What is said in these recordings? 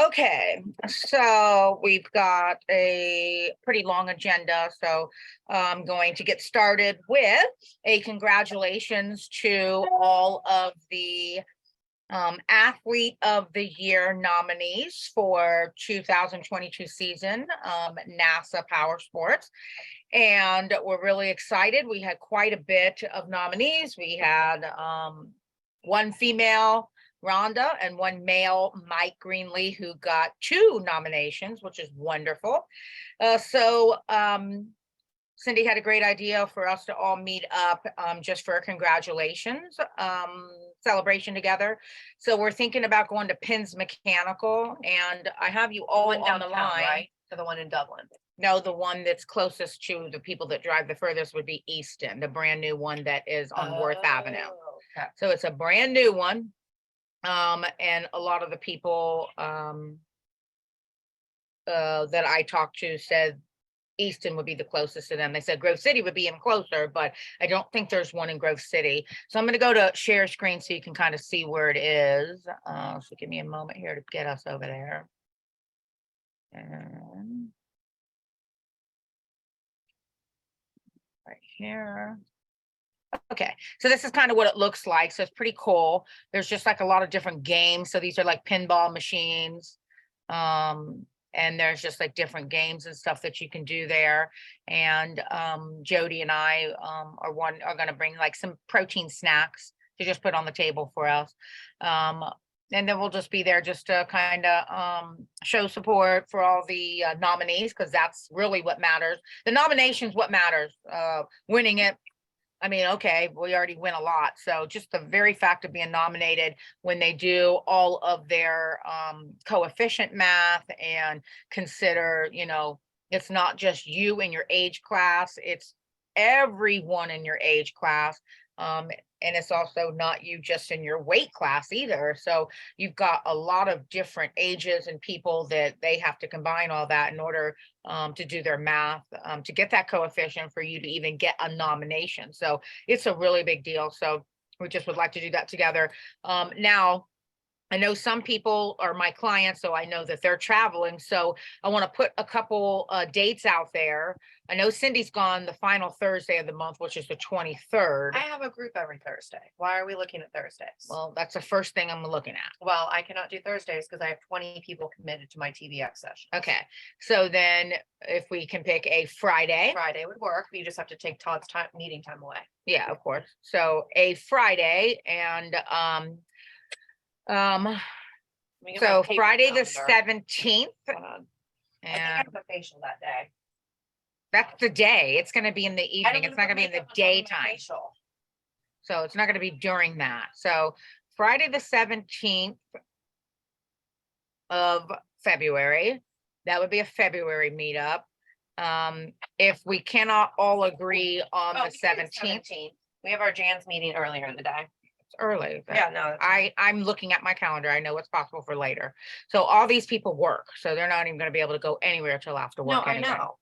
Okay, so we've got a pretty long agenda, so I'm going to get started with a congratulations to all of the Athlete of the Year nominees for 2022 season, NASA Power Sports. And we're really excited. We had quite a bit of nominees. We had one female, Rhonda, and one male, Mike Greenlee, who got 2 nominations, which is wonderful. Cindy had a great idea for us to all meet up just for a congratulations celebration together. So we're thinking about going to Pins Mechanical, and I have you all on the line. Right? To the one in Dublin. No, the one that's closest to the people that drive the furthest would be Easton, the brand new one that is on Worth Avenue. Okay. So it's a brand new one. And a lot of the people that I talked to said Easton would be the closest to them. They said Grove City would be even closer, but I don't think there's one in Grove City. So I'm going to go to share screen so you can kind of see where it is. So give me a moment here to get us over there. And right here. Okay, so this is kind of what it looks like. So it's pretty cool. There's just like a lot of different games. So these are like pinball machines. And there's just like different games and stuff that you can do there. And Jody and I are going to bring like some protein snacks to just put on the table for us. And then we'll just be there just to kind of show support for all the nominees, because that's really what matters. The nomination's what matters. Winning it, I mean, okay, we already win a lot. So just the very fact of being nominated when they do all of their coefficient math and consider, it's not just you in your age class, it's everyone in your age class. And it's also not you just in your weight class either. So you've got a lot of different ages and people that they have to combine all that in order to do their math, to get that coefficient for you to even get a nomination. So it's a really big deal. So we just would like to do that together. Now, I know some people are my clients, so I know that they're traveling. So I want to put a couple dates out there. I know Cindy's gone the final Thursday of the month, which is the 23rd. I have a group every Thursday. Why are we looking at Thursdays? Well, that's the first thing I'm looking at. Well, I cannot do Thursdays because I have 20 people committed to my TVX session. Okay. So then if we can pick a Friday. Friday would work. You just have to take Todd's meeting time away. Yeah, of course. So a Friday, and so Friday the 17th. I think I have a facial that day. That's the day. It's going to be in the evening. It's not going to be in the daytime. So it's not going to be during that. So Friday the 17th of February, that would be a February meetup. If we cannot all agree on the 17th. We have our Jan's meeting earlier in the day. Early. Yeah, no, I'm looking at my calendar. I know what's possible for later. So all these people work, so they're not even going to be able to go anywhere till after work. No, anyway. I know.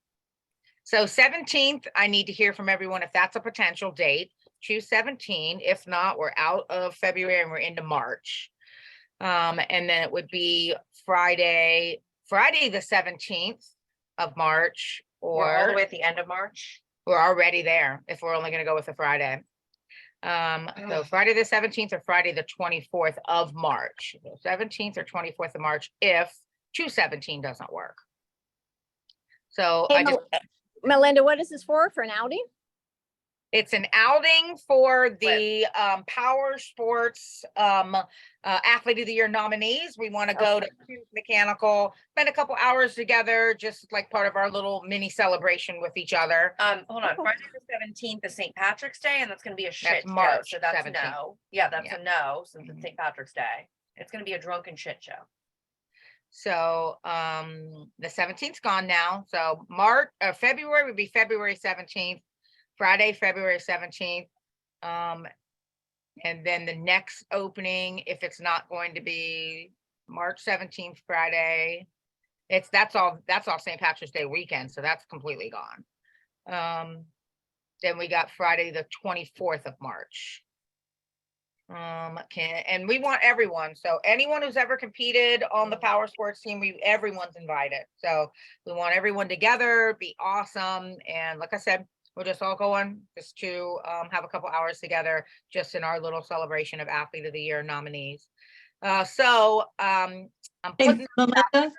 So 17th, I need to hear from everyone if that's a potential date. Choose 17. If not, we're out of February and we're into March. And then it would be Friday the 17th of March, or we're all the way at the end of March. We're already there if we're only going to go with the Friday. So Friday the 17th or Friday the 24th of March. So 17th or 24th of March if 2/17 doesn't work. So hey, Melinda, what is this for an outing? It's an outing for the Power Sports Athlete of the Year nominees. We want to go to Mechanical, spend a couple hours together, just like part of our little mini celebration with each other. Hold on. Friday the 17th is St. Patrick's Day, and that's going to be a shit That's March show. So that's 17th. no. Yeah, that's a no since it's St. Patrick's Day. It's going to be a drunken shit show. So the 17th's gone now. So February would be February 17th. Friday, February 17th. And then the next opening, if it's not going to be March 17th, Friday, that's all St. Patrick's Day weekend. So that's completely gone. Then we got Friday, the 24th of March. And we want everyone. So anyone who's ever competed on the power sports team, everyone's invited. So we want everyone together, be awesome. And like I said, we're just all going just to have a couple hours together, just in our little celebration of Athlete of the Year nominees. I'm Hey, putting, Melinda,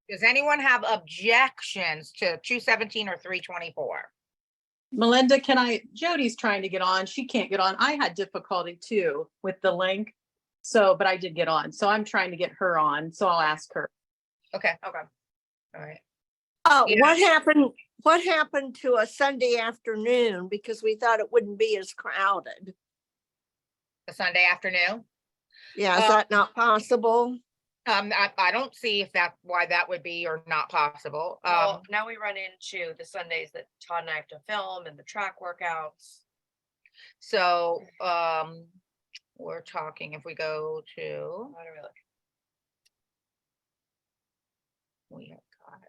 does anyone have objections to 217 or 324? Melinda, Jody's trying to get on. She can't get on. I had difficulty too with the link. So, but I did get on. So I'm trying to get her on. So I'll ask her. Okay. All right. Oh, Yeah. what happened to a Sunday afternoon? Because we thought it wouldn't be as crowded. The Sunday afternoon. Yeah, is that not possible? I don't see why that would be or not possible. Well, now we run into the Sundays that Todd and I have to film and the track workouts. So, we're talking, if we go to, How do we look? we have got,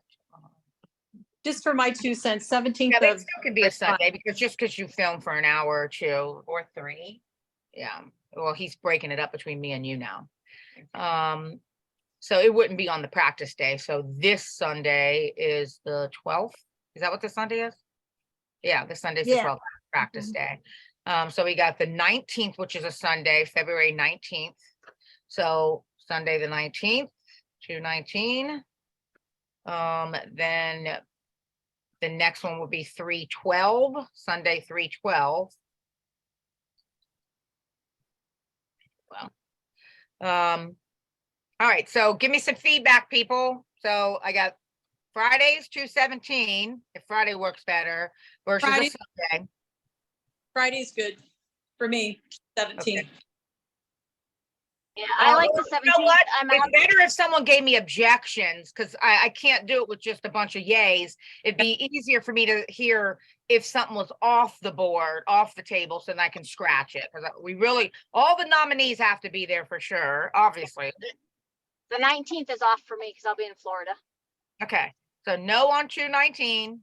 Just for my 2 cents, 17th yeah, they of, still can be a Sunday, because just because you film for an hour or two, Or 3. yeah, well, he's breaking it up between me and you now. So it wouldn't be on the practice day. So this Sunday is the 12th. Is that what this Sunday is? Yeah, this Sunday's the Yeah. 12th practice day. So we got the 19th, which is a Sunday, February 19th. So Sunday the 19th, 219. Then the next one would be 312, Sunday 312. Well, all right, so give me some feedback, people. So I got Fridays 217, if Friday works better, versus a Friday. Sunday. Friday's good for me, 17th. Yeah, I like the You know 17th. what? I'm out. It's better if someone gave me objections, because I can't do it with just a bunch of yays. It'd be easier for me to hear if something was off the board, off the table, so then I can scratch it. Because all the nominees have to be there for sure, obviously. The 19th is off for me because I'll be in Florida. Okay, so no on 219.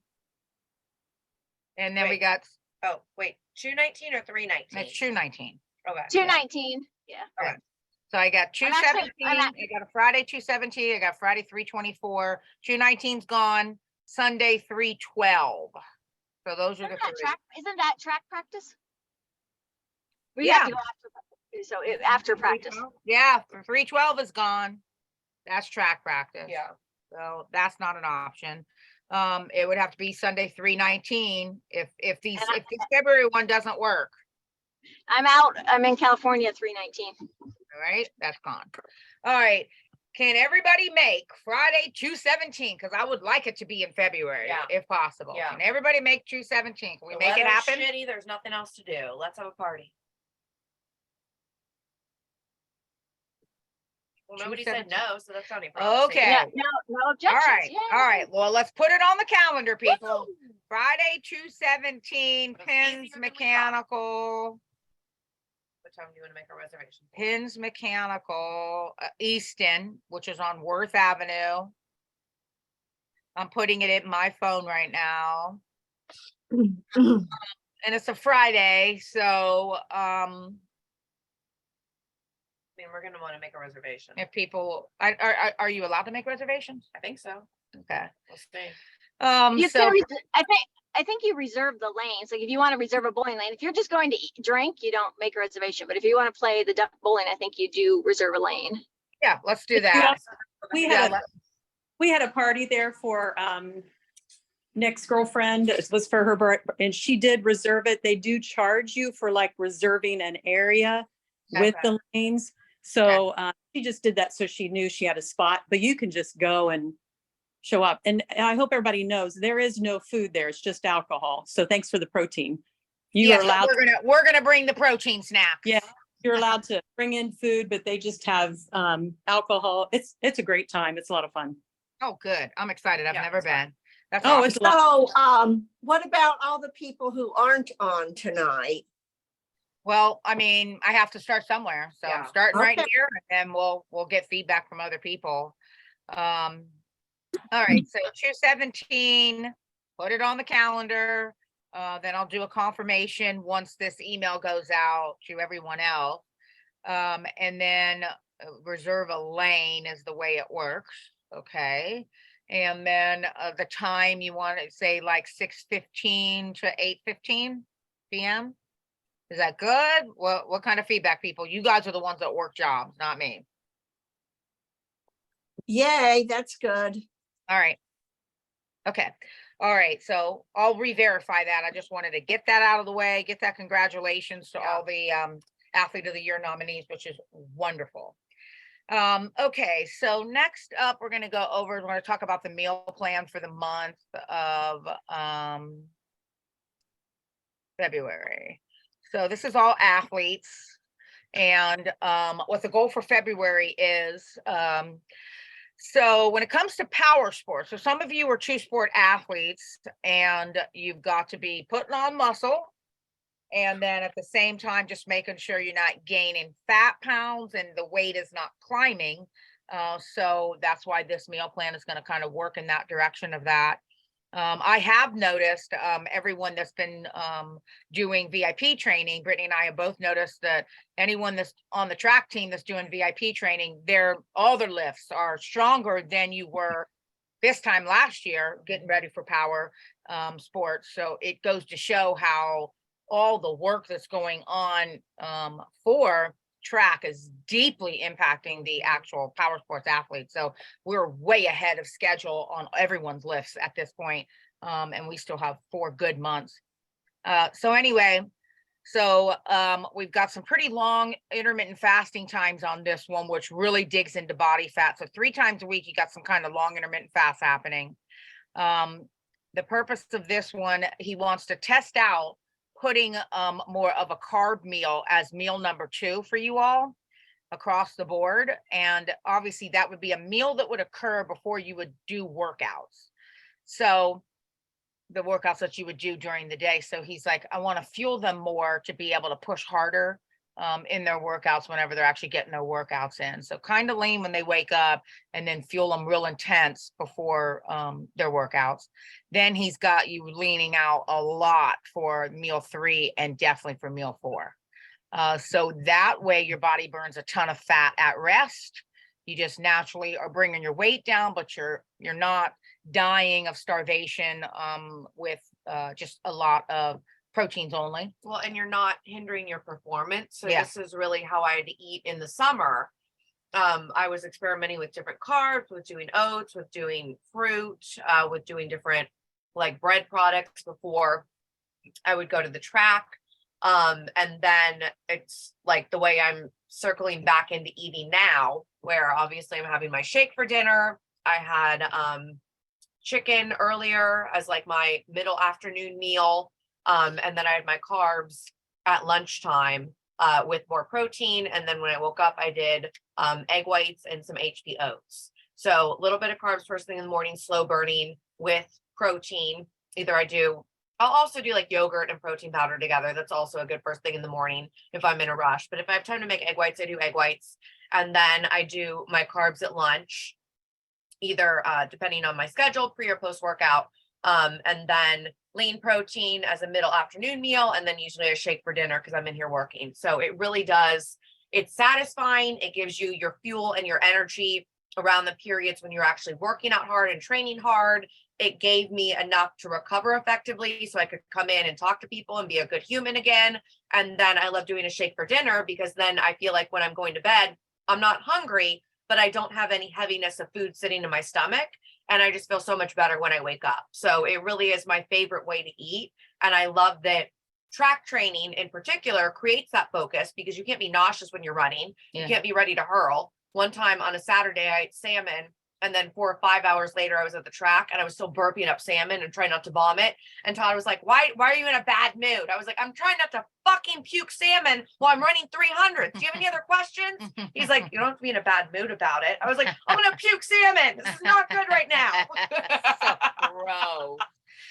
And then we Wait. got, Oh, wait, 219 or 319? it's 219. Okay. 219. Yeah. So I got I'm actually- 217, I'm I got a Friday 217, I got Friday 324, 219's gone, Sunday 312. So those are the three. Isn't that track practice? We Yeah. have to go after practice. Yeah, for 312 is gone. That's track practice. Yeah. So that's not an option. It would have to be Sunday 319 if this February one doesn't work. I'm out. I'm in California 319. All right, that's gone. All right. Can everybody make Friday 217? Because I would like it to be in February, Yeah. if possible. Yeah. Can everybody make 217? Can we The make it weather's happen? Shitty, there's nothing else to do. Let's have a party. Well, nobody said 217. no, so that's not any problem. Okay. Yeah, no All objections. right. Yay. All right. Well, let's put it on the calendar, people. Woo! Friday 217, But it's Pins easier than we thought. Mechanical. What time do you want to make our reservation? Pins Mechanical, Easton, which is on Worth Avenue. I'm putting it in my phone right now. And it's a Friday, so I mean, we're gonna want to make a reservation. if people, are you allowed to make reservations? I think so. Okay. We'll see. You So can I think you reserve the lanes. Like if you want to reserve a bowling lane, if you're just going to drink, you don't make a reservation. But if you want to play the bowling, I think you do reserve a lane. yeah, let's do that. We Yeah, had a party there for Nick's girlfriend. It was for her birthday, and she did reserve it. They do charge you for like reserving an area with Okay. the lanes. So she just did that so she knew she had a spot, but you can just go and show up. And I hope everybody knows there is no food there. It's just alcohol. So thanks for the protein. You yes, are allowed, we're gonna bring the protein snacks. Yeah. you're allowed to bring in food, but they just have alcohol. It's a great time. It's a lot of fun. Oh, good. I'm excited. I've Yeah, never it's fun. been. That's Oh, awesome. it's a lot. So, what about all the people who aren't on tonight? Well, I mean, I have to start somewhere, so I'm Yeah. starting right Okay. here, and then we'll get feedback from other people. All right, so 217, put it on the calendar. Then I'll do a confirmation once this email goes out to everyone else. And then reserve a lane is the way it works. Okay. And then the time you want to say like 6:15 to 8:15 p.m. Is that good? What kind of feedback, people? You guys are the ones that work jobs, not me. Yay, that's good. All right. Okay. All right. So I'll re-verify that. I just wanted to get that out of the way, get that congratulations to all the athlete of the year nominees, which is wonderful. Okay, so next up, we're going to go over, we're going to talk about the meal plan for the month of February. So this is all athletes, and what the goal for February is. So when it comes to power sports, so some of you are two sport athletes, and you've got to be putting on muscle, and then at the same time, just making sure you're not gaining fat pounds and the weight is not climbing. So that's why this meal plan is going to kind of work in that direction of that. I have noticed everyone that's been doing VIP training, Brittany and I have both noticed that anyone that's on the track team that's doing VIP training, all their lifts are stronger than you were this time last year, getting ready for power sports. So it goes to show how all the work that's going on for track is deeply impacting the actual power sports athletes. So we're way ahead of schedule on everyone's lifts at this point, and we still have 4 good months. So anyway, we've got some pretty long intermittent fasting times on this one, which really digs into body fat. So 3 times a week, you got some kind of long intermittent fast happening. The purpose of this one, he wants to test out putting more of a carb meal as meal number 2 for you all across the board. And obviously that would be a meal that would occur before you would do workouts. So the workouts that you would do during the day. So he's like, I want to fuel them more to be able to push harder in their workouts whenever they're actually getting their workouts in. So kind of lean when they wake up, and then fuel them real intense before their workouts. Then he's got you leaning out a lot for meal 3 and definitely for meal 4. So that way your body burns a ton of fat at rest. You just naturally are bringing your weight down, but you're not dying of starvation with just a lot of proteins only. Well, and you're not hindering your performance. So Yeah. this is really how I had to eat in the summer. I was experimenting with different carbs, with doing oats, with doing fruit, with doing different like bread products before I would go to the track. And then it's like the way I'm circling back into eating now, where obviously I'm having my shake for dinner. I had chicken earlier as like my middle afternoon meal. And then I had my carbs at lunchtime with more protein. And then when I woke up, I did egg whites and some HP oats. So a little bit of carbs first thing in the morning, slow burning with protein. I'll also do like yogurt and protein powder together. That's also a good first thing in the morning if I'm in a rush. But if I have time to make egg whites, I do egg whites. And then I do my carbs at lunch, either depending on my schedule, pre or post workout. And then lean protein as a middle afternoon meal. And then usually I shake for dinner because I'm in here working. So it really does. It's satisfying. It gives you your fuel and your energy around the periods when you're actually working out hard and training hard. It gave me enough to recover effectively so I could come in and talk to people and be a good human again. And then I love doing a shake for dinner because then I feel like when I'm going to bed, I'm not hungry, but I don't have any heaviness of food sitting in my stomach. And I just feel so much better when I wake up. So it really is my favorite way to eat. And I love that track training in particular creates that focus because you can't be nauseous when you're running. Yeah. You can't be ready to hurl. One time on a Saturday, I ate salmon. And then 4 or 5 hours later, I was at the track and I was still burping up salmon and trying not to vomit. And Todd was like, why are you in a bad mood? I was like, I'm trying not to fucking puke salmon while I'm running 300. Do you have any other questions? He's like, you don't have to be in a bad mood about it. I was like, I'm going to puke salmon. This is not good right now. Gross.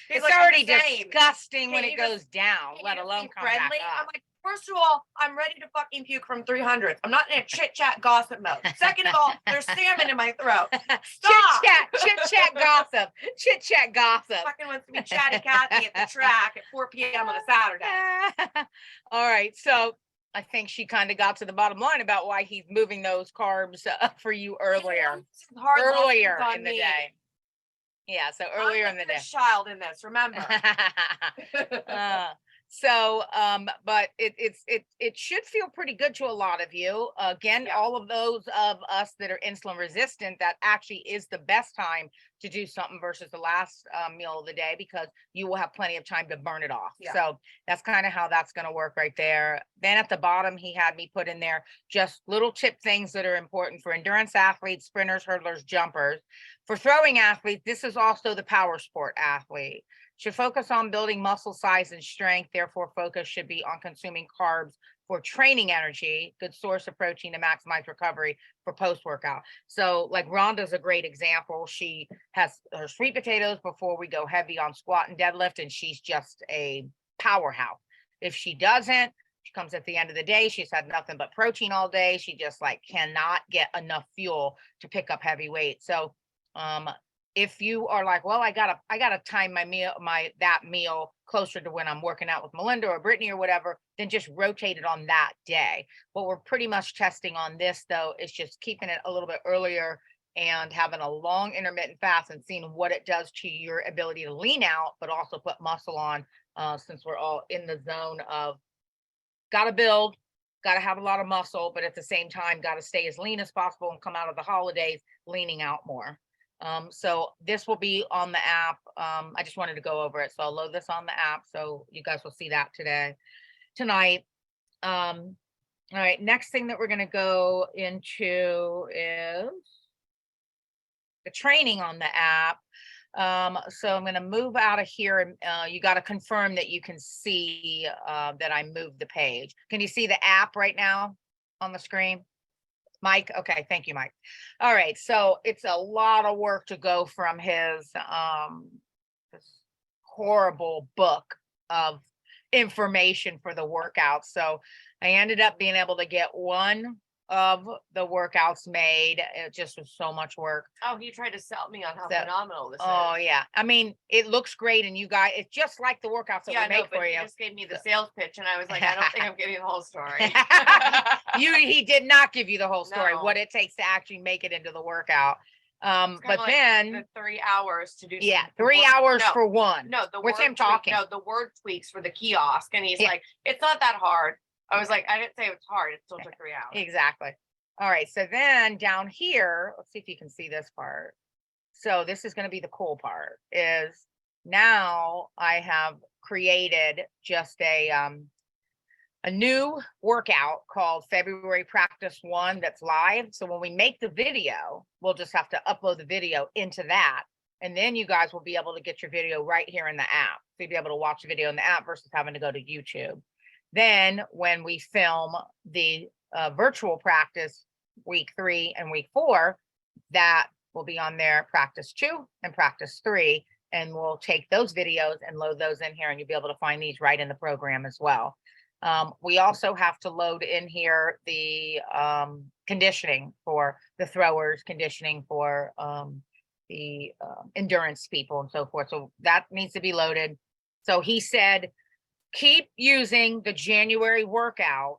He's It's like, I'm already just saying, disgusting when can it you just- goes down, can you let just alone be come back friendly? up. I'm like, first of all, I'm ready to fucking puke from 300. I'm not in a chit chat gossip mode. Second of all, there's salmon in my throat. Stop. Chit chat gossip. Chit chat gossip. Fucking wants to be chatty Cathy at the track at 4 p.m. on a Saturday. All right. So I think she kind of got to the bottom line about why he's moving those carbs for you earlier, Hard earlier lessons on in the me. day. Yeah, so I'm earlier in the day. this child in this, remember. But it should feel pretty good to a lot of you. Again, Yeah. all of those of us that are insulin resistant, that actually is the best time to do something versus the last meal of the day, because you will have plenty of time to burn it off. Yeah. So that's kind of how that's going to work right there. Then at the bottom, he had me put in there just little tip things that are important for endurance athletes, sprinters, hurdlers, jumpers. For throwing athletes, this is also the power sport athlete. Should focus on building muscle size and strength. Therefore, focus should be on consuming carbs for training energy, good source of protein to maximize recovery for post-workout. So like Rhonda's a great example. She has her sweet potatoes before we go heavy on squat and deadlift, and she's just a powerhouse. If she doesn't, she comes at the end of the day, she's had nothing but protein all day. She just like cannot get enough fuel to pick up heavy weight. So if you are like, well, I gotta time that meal closer to when I'm working out with Melinda or Brittany or whatever, then just rotate it on that day. What we're pretty much testing on this though is just keeping it a little bit earlier and having a long intermittent fast and seeing what it does to your ability to lean out, but also put muscle on, since we're all in the zone of gotta build, gotta have a lot of muscle, but at the same time, gotta stay as lean as possible and come out of the holidays leaning out more. So this will be on the app. I just wanted to go over it. So I'll load this on the app. So you guys will see that tonight. All right. Next thing that we're going to go into is the training on the app. So I'm going to move out of here and you got to confirm that you can see that I moved the page. Can you see the app right now on the screen? Mike? Okay, thank you, Mike. All right, so it's a lot of work to go from his this horrible book of information for the workouts. So I ended up being able to get one of the workouts made. It just was so much work. Oh, he tried to sell me on how So- phenomenal this Oh is. yeah, I mean, it looks great, and you guys, it's just like the workouts that Yeah, we I know, make but for he you. just gave me the sales pitch, and I was like, I don't think I'm getting the whole story. He did not give you the whole story, No. what it takes to actually make it into the workout. It's kinda But like then, the 3 hours to do. yeah, the 3 word- hours no, for one. No, the with word him talking. No, the word tweaks for the kiosk, and he's Yeah. like, it's not that hard. I was like, I didn't say it was hard. It still took 3 hours. Exactly. All right, so then down here, let's see if you can see this part. So this is going to be the cool part, is now I have created just a new workout called February Practice 1 that's live. So when we make the video, we'll just have to upload the video into that. And then you guys will be able to get your video right here in the app. So you'll be able to watch the video in the app versus having to go to YouTube. Then when we film the virtual practice week 3 and week 4, that will be on there, practice 2 and practice 3. And we'll take those videos and load those in here, and you'll be able to find these right in the program as well. We also have to load in here the conditioning for the throwers, conditioning for the endurance people and so forth. So that needs to be loaded. So he said, keep using the January workout,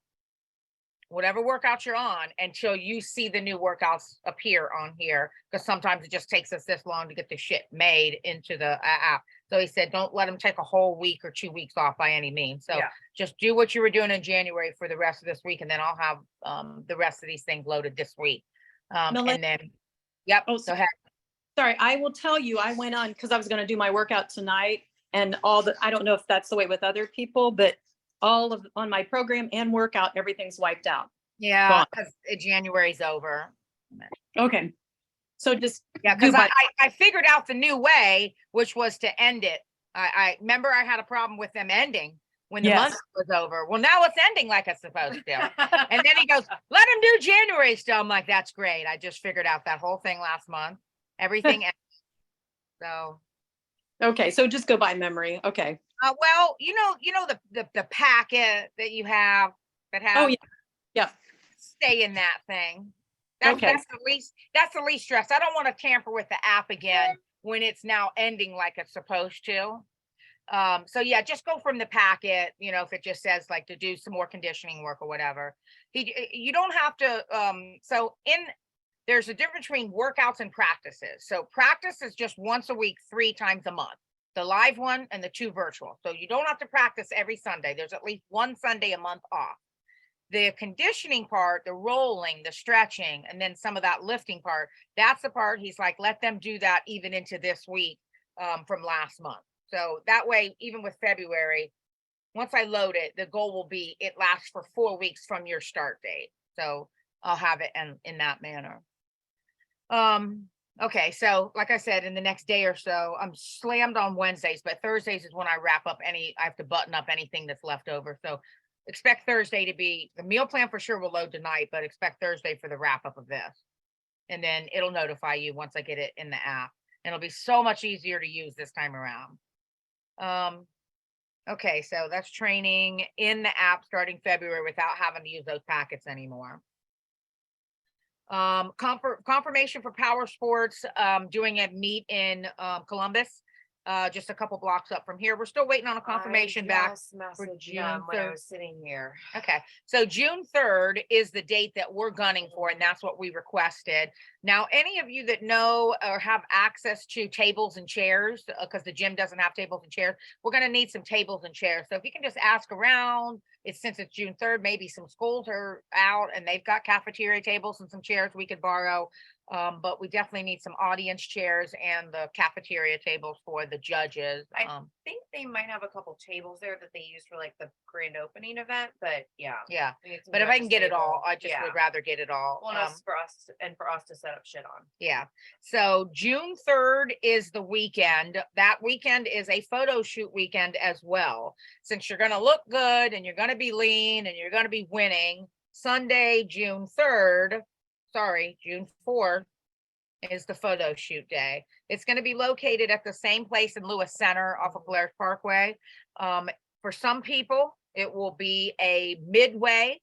whatever workout you're on, until you see the new workouts appear on here, because sometimes it just takes us this long to get the shit made into the app. So he said, don't let him take a whole week or 2 weeks off by any means. So Yeah. just do what you were doing in January for the rest of this week, and then I'll have the rest of these things loaded this week. Melinda- And then, yep, Oh, go ahead. Sorry, I will tell you, I went on because I was going to do my workout tonight, and I don't know if that's the way with other people, but on my program and workout, everything's wiped out. Yeah, Gone. because January's over. Okay. So just Yeah, do because my- I figured out the new way, which was to end it. I remember I had a problem with them ending when the Yes. month was over. Well, now it's ending like it's supposed to. And then he goes, let him do January still. I'm like, that's great. I just figured out that whole thing last month. Everything. So, Okay, so just go by memory. Okay. well, you know the packet that you have that has. Oh, yeah. Yeah. Stay in that thing. That's that's the least stress. I don't want to tamper with the app again when it's now ending like it's supposed to. So yeah, just go from the packet, you know, if it just says like to do some more conditioning work or whatever. You don't have to, there's a difference between workouts and practices. So practice is just once a week, 3 times a month, the live one and the 2 virtual. So you don't have to practice every Sunday. There's at least 1 Sunday a month off. The conditioning part, the rolling, the stretching, and then some of that lifting part, that's the part he's like, let them do that even into this week from last month. So that way, even with February, once I load it, the goal will be it lasts for 4 weeks from your start date. So I'll have it in that manner. Okay, so like I said, in the next day or so, I'm slammed on Wednesdays, but Thursdays is when I wrap up I have to button up anything that's left over. So expect Thursday to be, the meal plan for sure will load tonight, but expect Thursday for the wrap up of this. And then it'll notify you once I get it in the app. And it'll be so much easier to use this time around. Okay, so that's training in the app starting February without having to use those packets anymore. Confirmation for power sports, doing a meet in Columbus, just a couple blocks up from here. We're still waiting on a confirmation back for June when I 3rd. was sitting here. Okay, so June 3rd is the date that we're gunning for, and that's what we requested. Now, any of you that know or have access to tables and chairs, because the gym doesn't have tables and chairs, we're going to need some tables and chairs. So if you can just ask around, since it's June 3rd, maybe some schools are out and they've got cafeteria tables and some chairs we could borrow. But we definitely need some audience chairs and the cafeteria tables for the judges. I think they might have a couple tables there that they use for like the grand opening event, but yeah. Yeah, we need some but if I can judges get it table. all, I just Yeah. would rather get it all. Well, that's for us to set up shit on. Yeah. So June 3rd is the weekend. That weekend is a photo shoot weekend as well. Since you're going to look good and you're going to be lean and you're going to be winning, Sunday, June 4th is the photo shoot day. It's going to be located at the same place in Lewis Center off of Blair's Parkway. For some people, it will be a midway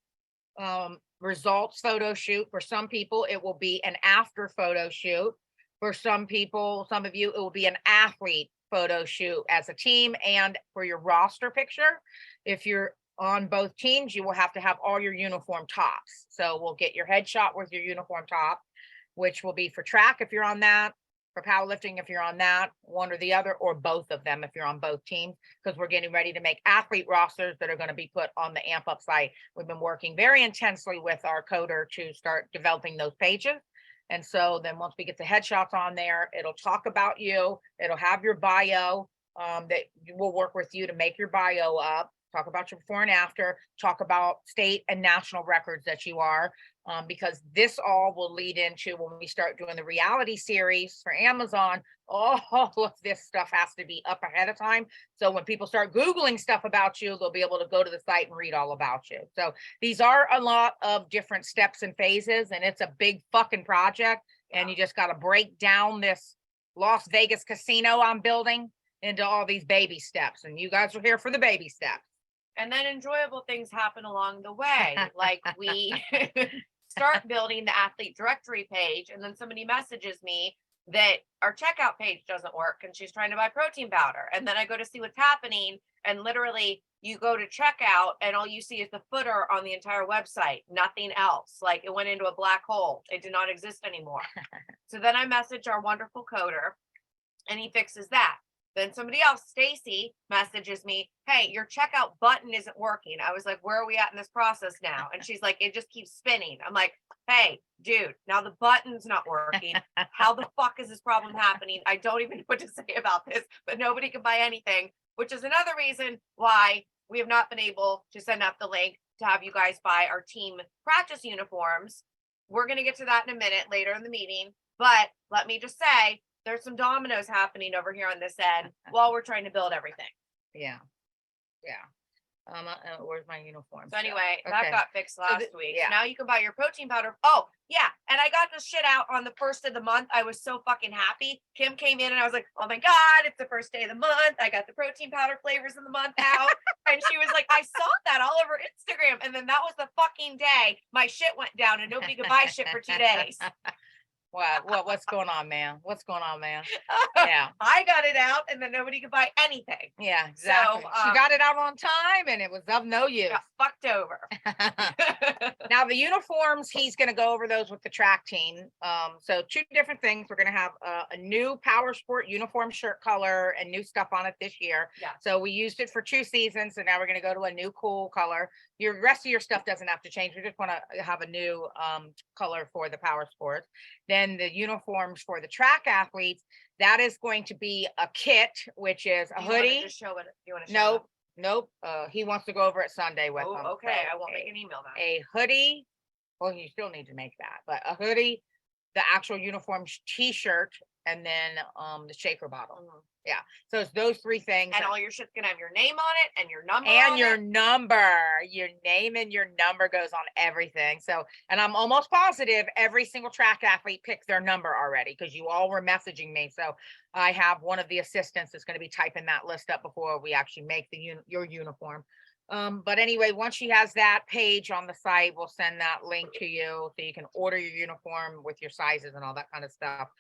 results photo shoot. For some people, it will be an after photo shoot. For some people, some of you, it will be an athlete photo shoot as a team and for your roster picture. If you're on both teams, you will have to have all your uniform tops. So we'll get your headshot with your uniform top, which will be for track if you're on that, for powerlifting if you're on that, one or the other, or both of them if you're on both teams, because we're getting ready to make athlete rosters that are going to be put on the Amp Up site. We've been working very intensely with our coder to start developing those pages. And so then once we get the headshots on there, it'll talk about you. It'll have your bio that will work with you to make your bio up. Talk about your before and after, talk about state and national records that you are, because this all will lead into when we start doing the reality series for Amazon. All of this stuff has to be up ahead of time. So when people start Googling stuff about you, they'll be able to go to the site and read all about you. So these are a lot of different steps and phases, and it's a big fucking project. And you just got to break down this Las Vegas casino I'm building into all these baby steps. And you guys are here for the baby steps. And then enjoyable things happen along the way. Like we start building the athlete directory page, and then somebody messages me that our checkout page doesn't work and she's trying to buy protein powder. And then I go to see what's happening, and literally you go to checkout and all you see is the footer on the entire website, nothing else. Like it went into a black hole. It did not exist anymore. So then I message our wonderful coder and he fixes that. Then somebody else, Stacy, messages me, hey, your checkout button isn't working. I was like, where are we at in this process now? And she's like, it just keeps spinning. I'm like, hey, dude, now the button's not working. How the fuck is this problem happening? I don't even know what to say about this, but nobody can buy anything, which is another reason why we have not been able to send out the link to have you guys buy our team practice uniforms. We're going to get to that in a minute later in the meeting, but let me just say, there's some dominoes happening over here on this end while we're trying to build everything. Yeah. Where's my uniform? So anyway, Okay. that got fixed last week. yeah. So now you can buy your protein powder. Oh, yeah. And I got this shit out on the first of the month. I was so fucking happy. Kim came in and I was like, oh my God, it's the first day of the month. I got the protein powder flavors of the month out. And she was like, I saw that all over Instagram. And then that was the fucking day my shit went down and nobody could buy shit for 2 days. What's going on, man? What's going on, man? Yeah. I got it out and then nobody could buy anything. Yeah, exactly. She got it out on time and it was of no use. Got fucked over. Now the uniforms, he's going to go over those with the track team. So two different things. We're going to have a new power sport uniform shirt color and new stuff on it this year. Yeah. So we used it for 2 seasons, and now we're going to go to a new cool color. Your rest of your stuff doesn't have to change. We just want to have a new color for the power sports. Then the uniforms for the track athletes, that is going to be a kit, which is a You wanna hoodie. just show it. You want to show Nope. Nope. He wants to go over it Sunday with Oh, them. okay. So I won't make a- an email then. a hoodie. Well, you still need to make that, but a hoodie, the actual uniform t-shirt, and then the shaker bottle. Mhm. So it's those 3 things. And all your shit's gonna have your name on it and your number And on your it. number, your name and your number goes on everything. So, and I'm almost positive every single track athlete picked their number already, because you all were messaging me. So I have one of the assistants that's going to be typing that list up before we actually make your uniform. But anyway, once she has that page on the site, we'll send that link to you so you can order your uniform with your sizes and all that kind of stuff.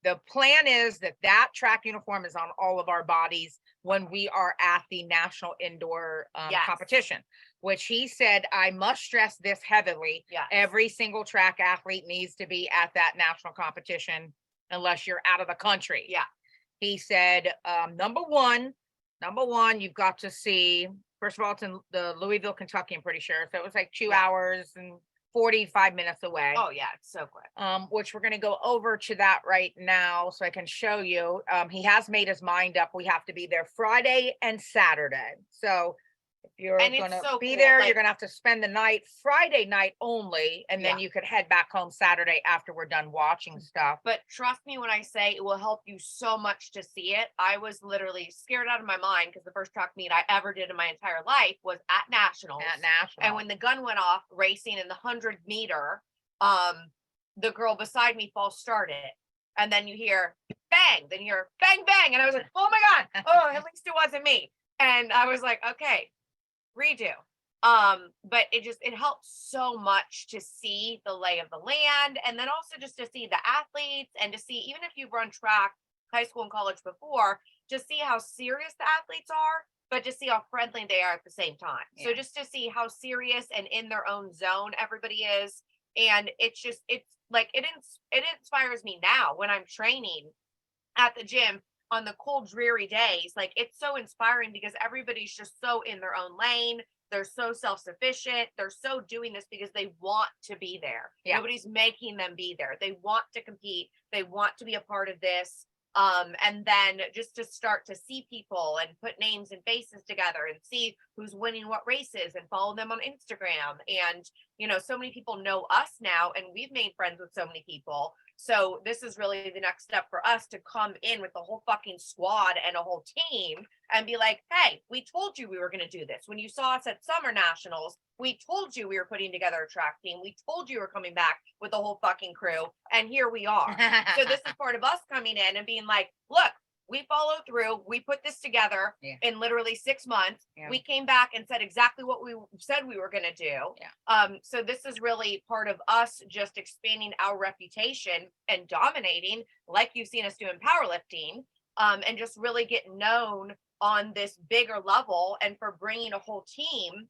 The plan is that track uniform is on all of our bodies when we are at the national indoor Yes. competition, which he said, I must stress this heavily. Yeah. Every single track athlete needs to be at that national competition unless you're out of the country. Yeah. He said, number one, you've got to see, first of all, it's in the Louisville, Kentucky, I'm pretty sure. So it was like 2 Yeah. hours and 45 minutes away. Oh yeah, it's so quick. Which we're going to go over to that right now so I can show you. He has made his mind up. We have to be there Friday and Saturday. So if you're And it's going to so be cool, there, like- you're going to have to spend the night Friday night only, and then Yeah. you could head back home Saturday after we're done watching stuff. But trust me when I say it will help you so much to see it. I was literally scared out of my mind because the first track meet I ever did in my entire life was at Nationals. At national. And when the gun went off racing in the 100-meter, the girl beside me false started. And then you hear bang, then you hear bang, bang. And I was like, oh my God. Oh, at least it wasn't me. And I was like, okay, redo. But it helps so much to see the lay of the land, and then also just to see the athletes, and to see, even if you've run track high school and college before, to see how serious the athletes are, but to see how friendly they are at the same time. So Yeah. just to see how serious and in their own zone everybody is. And it's like, it inspires me now when I'm training at the gym on the cold, dreary days. Like, it's so inspiring because everybody's just so in their own lane. They're so self-sufficient. They're so doing this because they want to be there. Yeah. Nobody's making them be there. They want to compete. They want to be a part of this. And then just to start to see people and put names and faces together and see who's winning what races and follow them on Instagram. And, so many people know us now, and we've made friends with so many people. So this is really the next step for us to come in with the whole fucking squad and a whole team and be like, hey, we told you we were going to do this. When you saw us at Summer Nationals, we told you we were putting together a track team. We told you we were coming back with the whole fucking crew. And here we are. So this is part of us coming in and being like, look, we followed through. We put this together Yeah. in literally 6 months. Yeah. We came back and said exactly what we said we were going to do. Yeah. So this is really part of us just expanding our reputation and dominating, like you've seen us do in powerlifting, and just really getting known on this bigger level, and for bringing a whole team,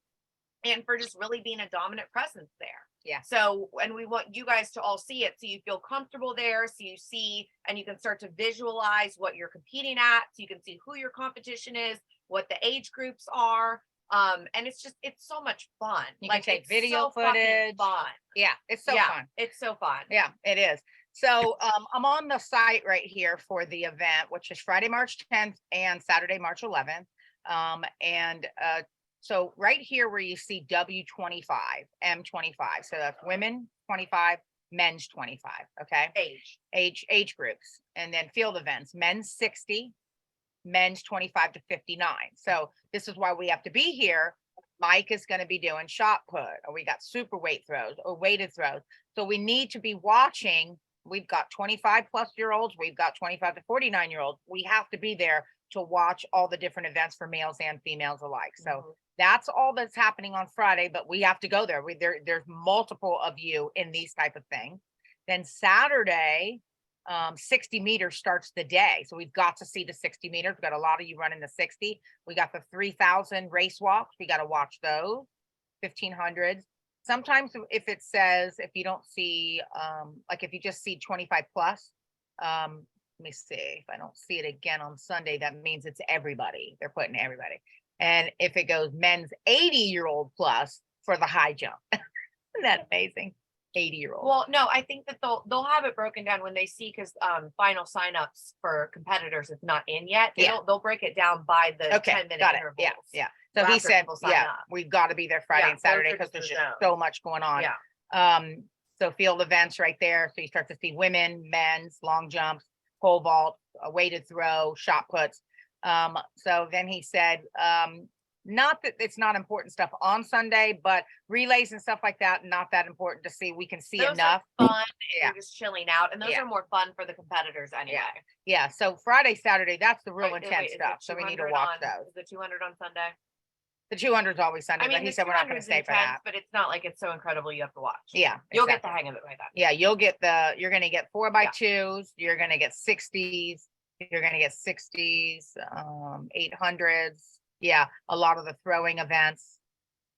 and for just really being a dominant presence there. Yeah. So, and we want you guys to all see it so you feel comfortable there, so you see and you can start to visualize what you're competing at, so you can see who your competition is, what the age groups are. And it's so much fun. You can take it's video so fucking footage. fun. Yeah, it's so Yeah, fun. It's so fun. Yeah, it is. So I'm on the site right here for the event, which is Friday, March 10th and Saturday, March 11th. So right here where you see W25, M25, so that's women 25, men's 25, okay? Age groups, and then field events, men's 60, men's 25 to 59. So this is why we have to be here. Mike is going to be doing shot put, or we got super weight throws or weighted throws. So we need to be watching. We've got 25 plus year olds. We've got 25 to 49 year olds. We have to be there to watch all the different events for males and females alike. So that's all that's happening on Friday, but we have to go there. There's multiple of you in these type of things. Then Saturday, 60 meters starts the day. So we've got to see the 60 meters. We've got a lot of you running the 60. We got the 3,000 race walks. We got to watch those, 1,500s. Sometimes if it says, if you don't see, like if you just see 25 plus, let me see, if I don't see it again on Sunday, that means it's everybody. They're putting everybody. And if it goes men's 80-year-old plus for the high jump, isn't that amazing? 80-year-old. Well, no, I think that they'll have it broken down when they see, because final signups for competitors is not in yet. Yeah. They'll break it down by the Okay, 10-minute got it. intervals. Yeah, yeah. So So he after said, people sign yeah, up. we've got to be there Friday Yeah, and Saturday those are because there's just just the so much going on. Yeah. So field events right there. So you start to see women, men's, long jumps, pole vault, a weighted throw, shot puts. So then he said, not that it's not important stuff on Sunday, but relays and stuff like that, not that important to see. We can see Those enough. are fun. Yeah. You're just chilling out, and those Yeah. are more fun for the competitors anyway. Yeah. So Friday, Saturday, that's the real Right, intense is it stuff. So we need to 200 watch on- those. Is the 200 on Sunday? The 200 is always Sunday, I mean, but he the said we're not going to 200's stay for intense, that. but it's not like it's so incredible you have to watch. Yeah. You'll get exactly. the hang of it by then. Yeah, you're going to get 4x2s, you're going to get 60s, you're going to get 60s, 800s. Yeah, a lot of the throwing events.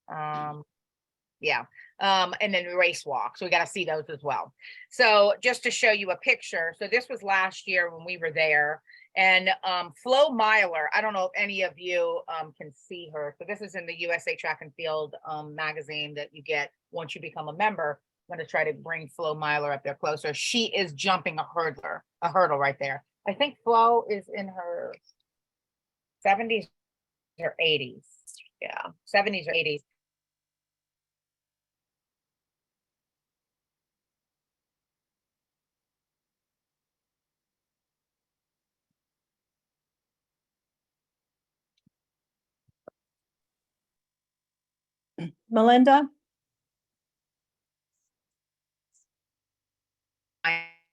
Yeah. And then the race walks. We got to see those as well. So just to show you a picture. So this was last year when we were there, and Flo Myler, I don't know if any of you can see her. So this is in the USA Track and Field magazine that you get once you become a member. I'm going to try to bring Flo Myler up there closer. She is jumping a hurdle right there. I think Flo is in her 70s or 80s. Yeah, 70s or 80s. Melinda?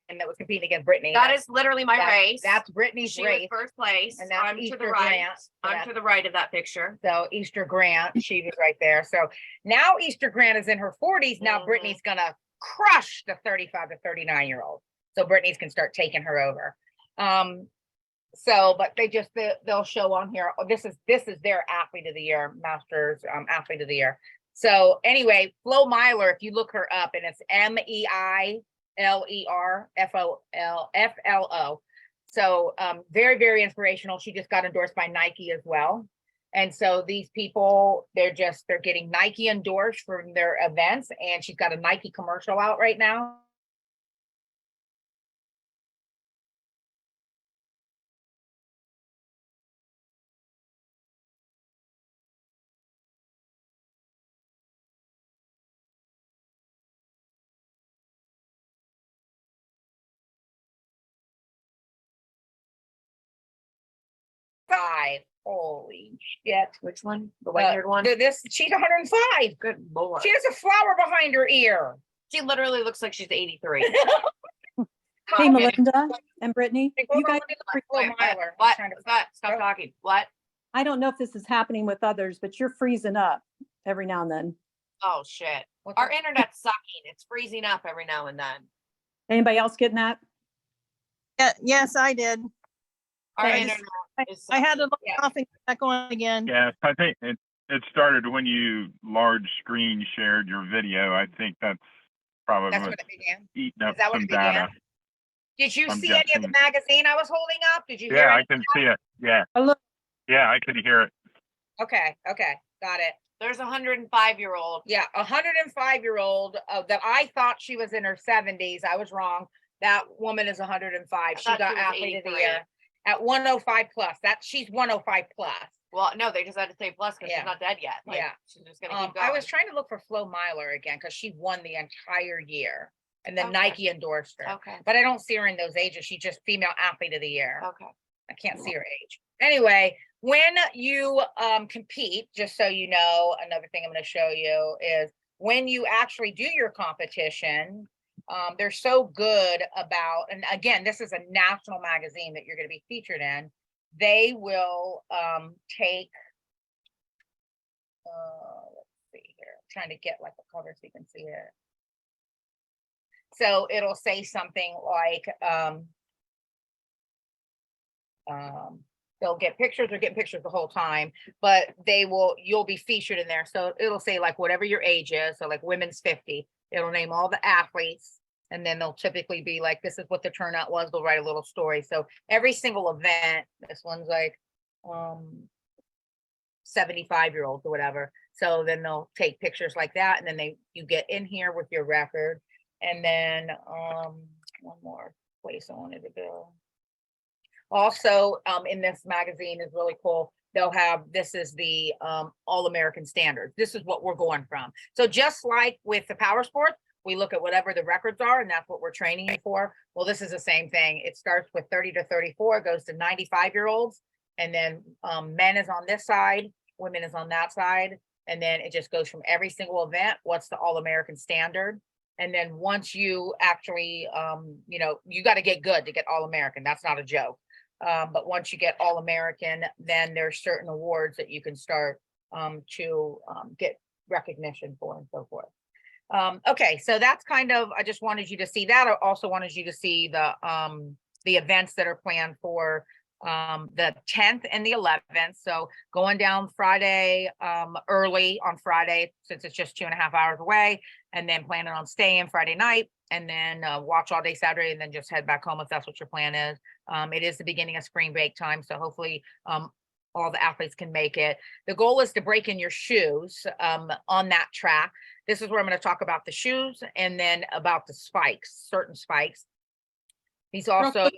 And that was competing against Brittany. That is literally my That's- race. That's Brittany's She race. was first place. and that's I'm to Easter the right. Grant. I'm Yeah. to the right of that picture. So Easter Grant, she was right there. So now Easter Grant is in her 40s. Now Mhm. Brittany's gonna crush the 35 to 39-year-old. So Brittany's can start taking her over. So, but they'll show on here. Oh, this is their athlete of the year, Masters athlete of the year. So anyway, Flo Myler, if you look her up, and it's MEILERFOLO. So very, very inspirational. She just got endorsed by Nike as well. And so these people, they're getting Nike endorsed from their events, and she's got a Nike commercial out right now. Holy shit. Which one? The white-haired one? She's 105. Good lord. She has a flower behind her ear. She literally looks like she's 83. Hey, Melinda and Brittany, Like, you hold on, guys, let me look at Flo Wait, Myler. I'm what? trying to- What's that? Stop Oh. talking. What? I don't know if this is happening with others, but you're freezing up every now and then. Oh shit. What's Our that? internet's sucking. It's freezing up every now and then. Anybody else getting that? Yes, I did. Our I internet is I had to sucking. look Yeah. off and get back on again. Yes, I think it started when you large screen shared your video. I think that's probably That's what's when it began. eating Is up that when some it began? data. Did you I'm see any of the guessing. magazine I was holding up? Did you hear Yeah, I it? can see it. Yeah. Oh, look. Yeah, I could hear it. Okay, got it. There's a 105-year-old. Yeah, 105-year-old that I thought she was in her 70s. I was wrong. That woman is 105. She thought got she was athlete of the 83. year at 105 plus. She's 105 plus. Well, no, they just had to say plus because Yeah. she's not dead yet. Like, Yeah. she's just gonna keep going. I was trying to look for Flo Myler again because she won the entire year, and then Okay. Nike endorsed her. Okay. But I don't see her in those ages. She's just female athlete of the year. Okay. I can't see her age. Anyway, when you compete, just so you know, another thing I'm going to show you is when you actually do your competition, they're so good about, and again, this is a national magazine that you're going to be featured in. They will take, let's see here, I'm trying to get like the cover so you can see it. So it'll say something like, they'll get pictures, or get pictures the whole time, but you'll be featured in there. So it'll say like whatever your age is. So like women's 50, it'll name all the athletes. And then they'll typically be like, this is what the turnout was. They'll write a little story. So every single event, this one's like 75-year-olds or whatever. So then they'll take pictures like that. And then you get in here with your record. And then one more place I wanted to go. Also, in this magazine is really cool. They'll have, this is the All-American standards. This is what we're going from. So just like with the power sports, we look at whatever the records are, and that's what we're training you for. Well, this is the same thing. It starts with 30 to 34, goes to 95-year-olds, and then men is on this side, women is on that side, and then it just goes from every single event. What's the All-American standard? And then once you actually, you got to get good to get All-American. That's not a joke. But once you get All-American, then there's certain awards that you can start to get recognition for and so forth. Okay, so that's kind of, I just wanted you to see that. I also wanted you to see the events that are planned for the 10th and the 11th. So going down Friday, early on Friday, since it's just 2.5 hours away, and then planning on staying Friday night, and then watch all day Saturday, and then just head back home if that's what your plan is. It is the beginning of spring break time, so hopefully all the athletes can make it. The goal is to break in your shoes on that track. This is where I'm going to talk about the shoes, and then about the spikes, certain spikes. He's also,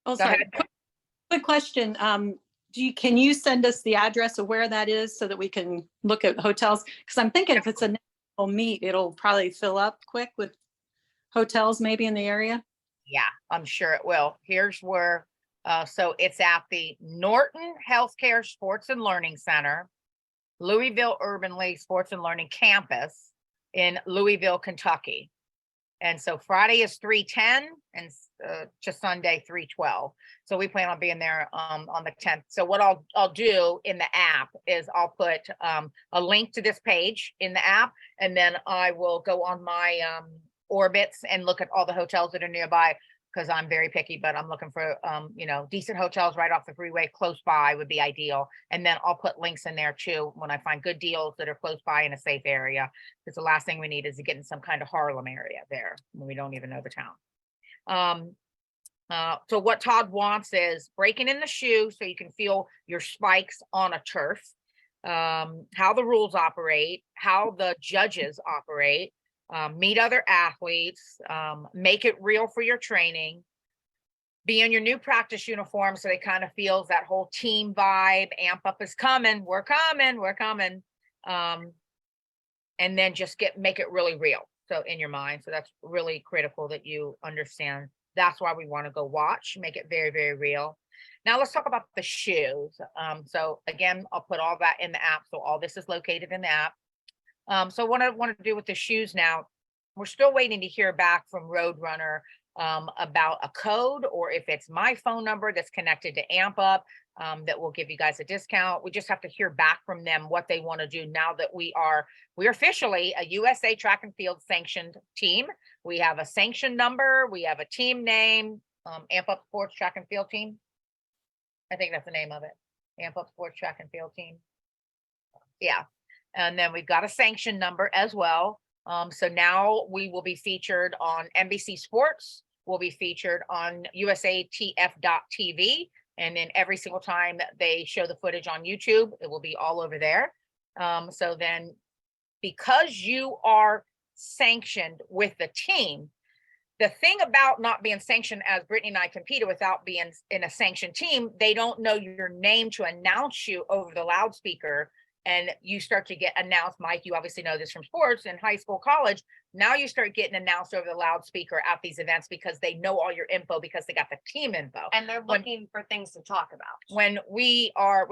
Oh, go sorry. ahead. Quick question. Can you send us the address of where that is so that we can look at hotels? Because I'm thinking if it's a national meet, it'll probably fill up quick with hotels maybe in the area. Yeah, I'm sure it will. Here's where, so it's at the Norton Healthcare Sports and Learning Center, Louisville Urban League Sports and Learning Campus in Louisville, Kentucky. And so Friday is 3:10 and to Sunday 3:12. So we plan on being there on the 10th. So what I'll do in the app is I'll put a link to this page in the app, and then I will go on my orbits and look at all the hotels that are nearby, because I'm very picky, but I'm looking for decent hotels right off the freeway close by would be ideal. And then I'll put links in there too when I find good deals that are close by in a safe area, because the last thing we need is to get in some kind of Harlem area there when we don't even know the town. So what Todd wants is breaking in the shoe so you can feel your spikes on a turf, how the rules operate, how the judges operate, meet other athletes, make it real for your training, be in your new practice uniform so they kind of feels that whole team vibe, amp up is coming, we're coming. And then just make it really real. So in your mind, so that's really critical that you understand. That's why we want to go watch, make it very, very real. Now let's talk about the shoes. So again, I'll put all that in the app. So all this is located in the app. So what I want to do with the shoes now, we're still waiting to hear back from Roadrunner about a code, or if it's my phone number that's connected to Amp Up that will give you guys a discount. We just have to hear back from them what they want to do now that we're officially a USA Track and Field sanctioned team. We have a sanction number, we have a team name, Amp Up Sports Track and Field Team. I think that's the name of it, Amp Up Sports Track and Field Team. Yeah. And then we've got a sanction number as well. So now we will be featured on NBC Sports. We'll be featured on usatf.tv. And then every single time they show the footage on YouTube, it will be all over there. So then because you are sanctioned with the team, the thing about not being sanctioned, as Brittany and I competed without being in a sanctioned team, they don't know your name to announce you over the loudspeaker. And you start to get announced, Mike, you obviously know this from sports in high school, college. Now you start getting announced over the loudspeaker at these events because they know all your info, because they got the team info. And they're looking for things to talk about. When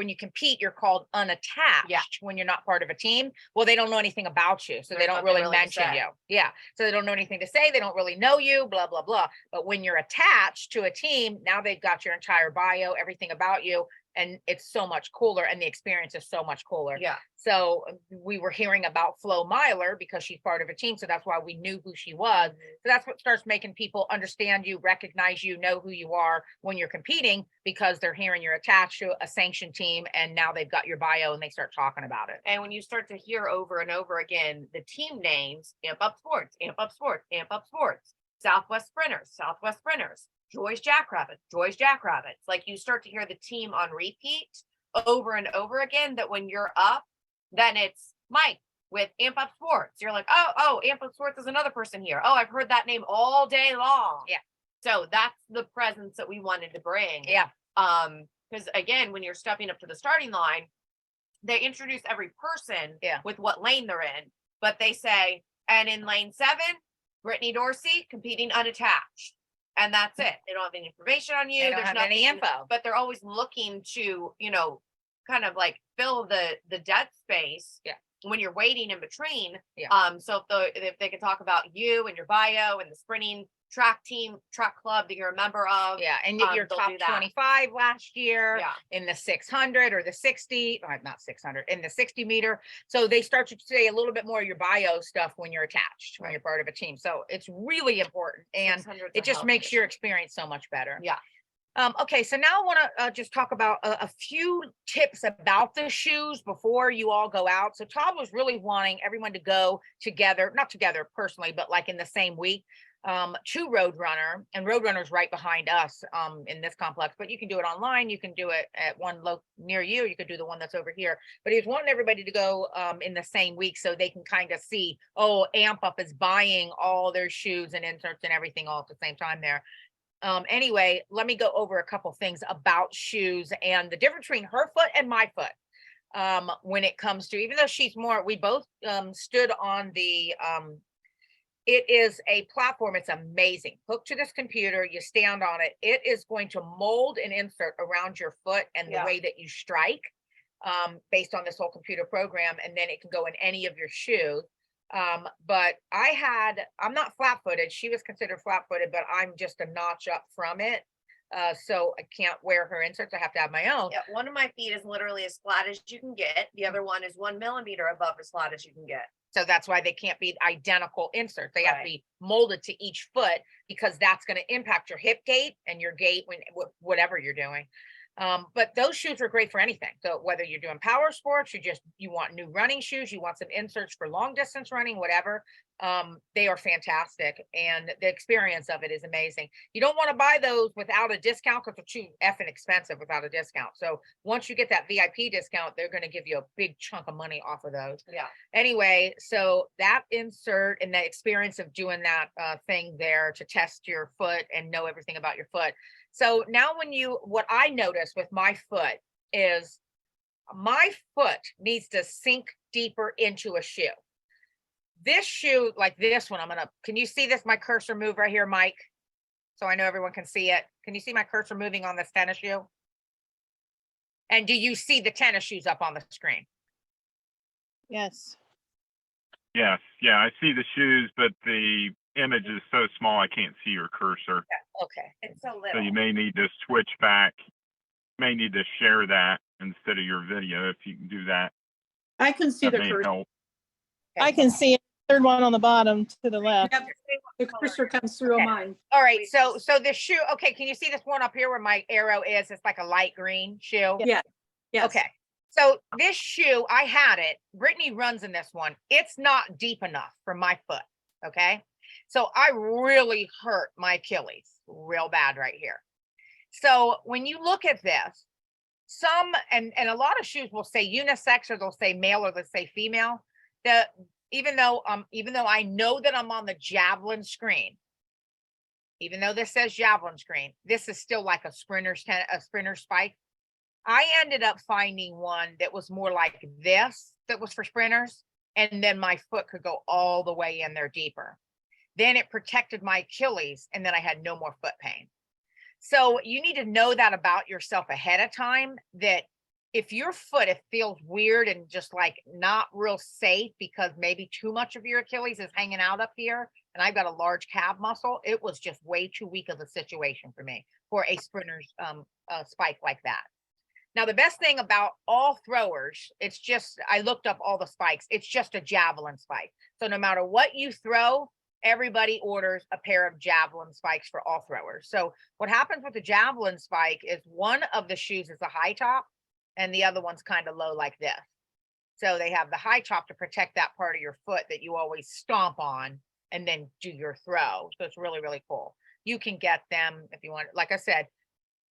you compete, you're called unattached. Yeah. When you're not part of a team. Well, they don't know anything about you. So There's they don't nothing really really to mention say. you. Yeah. So they don't know anything to say. They don't really know you, blah, blah, blah. But when you're attached to a team, now they've got your entire bio, everything about you. and it's so much cooler and the experience is so much cooler. Yeah. So we were hearing about Flo Myler because she's part of a team. So that's why we knew who she was. So that's what starts making people understand you, recognize you, know who you are when you're competing, because they're hearing you're attached to a sanctioned team and now they've got your bio and they start talking about it. And when you start to hear over and over again the team names, Amp Up Sports, Amp Up Sports, Amp Up Sports, Southwest Sprinters, Joy's Jackrabbits, like you start to hear the team on repeat over and over again, that when you're up, then it's Mike with Amp Up Sports. You're like, oh, Amp Up Sports is another person here. Oh, I've heard that name all day long. Yeah. So that's the presence that we wanted to bring. Yeah. Because again, when you're stepping up to the starting line, they introduce every person with what lane they're in, but they say, and in lane 7, Brittany Dorsey competing unattached. And that's it. They don't have any information on you. They don't There's have nothing, any info. but they're always looking to, kind of like fill the dead space. Yeah. When you're waiting in between. Yeah. So if they can talk about you and your bio and the sprinting track club that you're a member of. Yeah, and you're they'll top do that. 25 last year Yeah. in the 600 or the 60, not 600, in the 60 meter. So they start to say a little bit more of your bio stuff when you're attached, when you're part of a team. So it's really important, and 600's it a just hell makes of a your shoot. experience so much better. Yeah. Okay, so now I want to just talk about a few tips about the shoes before you all go out. So Todd was really wanting everyone to go together, not together personally, but like in the same week, to Roadrunner, and Roadrunner's right behind us in this complex, but you can do it online. You can do it at one near you. You could do the one that's over here, but he was wanting everybody to go in the same week so they can kind of see, oh, Amp Up is buying all their shoes and inserts and everything all at the same time there. Anyway, let me go over a couple things about shoes and the difference between her foot and my foot. When it comes to, even though she's more, we both stood on the, it is a platform. It's amazing. Hooked to this computer, you stand on it. It is going to mold an insert around your foot and the way that you strike, based on this whole computer program. And then it can go in any of your shoes. But I'm not flat-footed. She was considered flat-footed, but I'm just a notch up from it. So I can't wear her inserts. I have to have my own. Yeah, one of my feet is literally as flat as you can get. The other one is 1 millimeter above as flat as you can get. So that's why they can't be identical inserts. They have to be molded to each foot, because that's going to impact your hip gait and your gait when whatever you're doing. But those shoes are great for anything. So whether you're doing power sports, you want new running shoes, you want some inserts for long distance running, whatever, they are fantastic. And the experience of it is amazing. You don't want to buy those without a discount, because they're too effing expensive without a discount. So once you get that VIP discount, they're going to give you a big chunk of money off of those. Yeah. Anyway, so that insert and the experience of doing that thing there to test your foot and know everything about your foot. So now what I notice with my foot is my foot needs to sink deeper into a shoe. This shoe, like this one, can you see this, my cursor move right here, Mike? So I know everyone can see it. Can you see my cursor moving on this tennis shoe? And do you see the tennis shoes up on the screen? Yes. Yes, yeah, I see the shoes, but the image is so small I can't see your cursor. Okay. It's so So little. you may need to switch back, may need to share that instead of your video if you can do that. I can see That the may cursor. help. I can see it. Third one on the bottom to the left. Yep, the cursor comes through on mine. All right. So the shoe, okay. Can you see this one up here where my arrow is? It's like a light green shoe. Yeah. Yes. Okay. So this shoe, I had it. Brittany runs in this one. It's not deep enough for my foot. Okay. So I really hurt my Achilles real bad right here. So when you look at this, and a lot of shoes will say unisex, or they'll say male, or they'll say female. Even though I know that I'm on the Javelin screen, even though this says Javelin screen, this is still like a sprinter spike. I ended up finding one that was more like this, that was for sprinters, and then my foot could go all the way in there deeper. Then it protected my Achilles, and then I had no more foot pain. So you need to know that about yourself ahead of time, that if your foot, it feels weird and just like not real safe because maybe too much of your Achilles is hanging out up here, and I've got a large calf muscle, it was just way too weak of a situation for me for a sprinter's spike like that. Now, the best thing about all throwers, it's just, I looked up all the spikes. It's just a javelin spike. So no matter what you throw, everybody orders a pair of javelin spikes for all throwers. So what happens with the javelin spike is one of the shoes is a high top and the other one's kind of low like this. So they have the high top to protect that part of your foot that you always stomp on and then do your throw. So it's really, really cool. You can get them if you want. Like I said,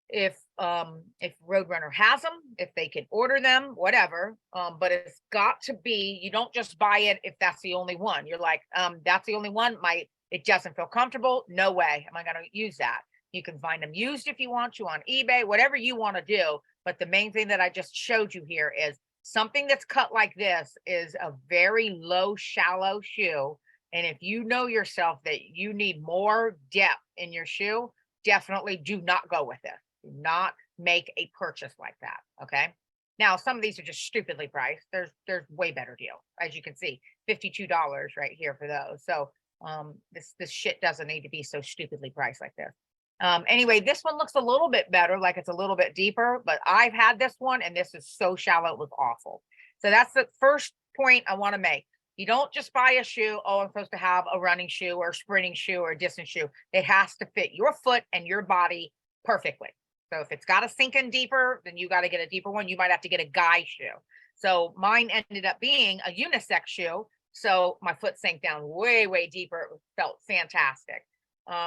if Roadrunner has them, if they can order them, whatever. But it's got to be, you don't just buy it if that's the only one. You're like, that's the only one. It doesn't feel comfortable. No way am I going to use that. You can find them used if you want to on eBay, whatever you want to do. But the main thing that I just showed you here is something that's cut like this is a very low, shallow shoe. And if you know yourself that you need more depth in your shoe, definitely do not go with it. Do not make a purchase like that. Okay. Now, some of these are just stupidly priced. There's way better deals. As you can see, $52 right here for those. So this shit doesn't need to be so stupidly priced like this. Anyway, this one looks a little bit better, like it's a little bit deeper, but I've had this one and this is so shallow, it was awful. So that's the first point I want to make. You don't just buy a shoe, oh, I'm supposed to have a running shoe or a sprinting shoe or a distance shoe. It has to fit your foot and your body perfectly. So if it's got to sink in deeper, then you got to get a deeper one. You might have to get a guy shoe. So mine ended up being a unisex shoe. So my foot sank down way, way deeper. It felt fantastic.